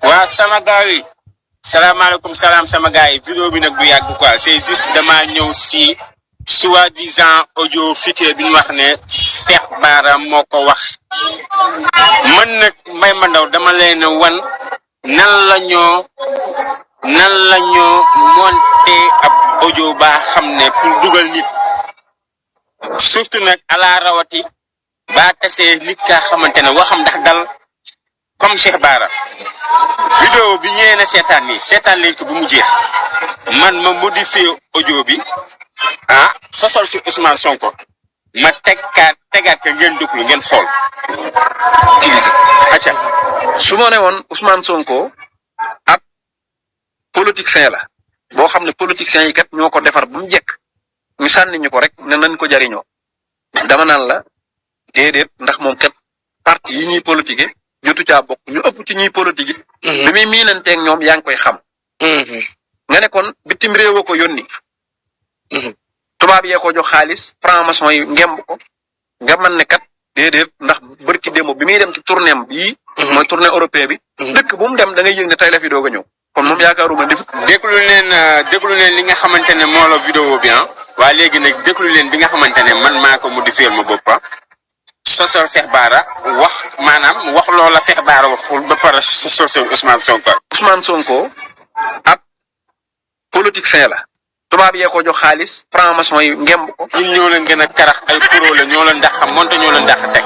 waa sama gars yi salaamaaleykum salaam sama gars yi vidéo bi nag du yàgg quoi c'est juste dama ñëw si soi-disant audio fuité bi ñu wax ne Cheikh Bara moo ko wax man nag Mbaye Mandaw dama leen wan nan la ñoo monté ab audio ba xam ne pour dugal nit surtout nag ala rawati ba tasee nit kaa xamante ne waxam ndax dal comme Cheikh Bara vidéo bi ñëwee na seetaan nii seetaan leen ko bu mu jeex man ma modifié audio bi sosol si Ousmane Sonko ma tegaat ka ngeen déglu ngeen xool utilisé acca su ma ne woon Ousmane Sonko ab politicien la boo xam ne politiciens yi kat ñoo ko defar ba mu jekk ñu sànni ñu ko rek ne nañ ko jariñoo dama naan la déedéet ndax moom kat parti yi ñuy politique jotu caa bokk ñu ëpp ci ñuy politique bi muy miinanteeg ñoom yaa ngi koy xam nga ne kon bitim réew a ko yónni tubaab yee ko jox xaalis franc-maçon yi ngemb ko nga mën ne kat déedéet ndax bërki démb bi muy dem ci tournée bii mooy tournée européen bi dëkk bu mu dem da ngay yëg ne tey la fi doog a ñëw kon moom yaakaaruma defut déglu leen li nga xamante ne moo la vidéo bi waa léegi nag déglu leen bi nga xamante ne man maa ko modifié ma bopp sosol Cheikh Bara wax maanaam wax loola Cheikh Bara waxul ba pare sosol Ousmane Sonko. Ousmane Sonko ab politicien la tubaab yee ko jox xaalis franc-maçon yi ngemb ko ñun ñoo leen gën a karax ay pro la ñoo leen dàq monte ñoo leen dàq teg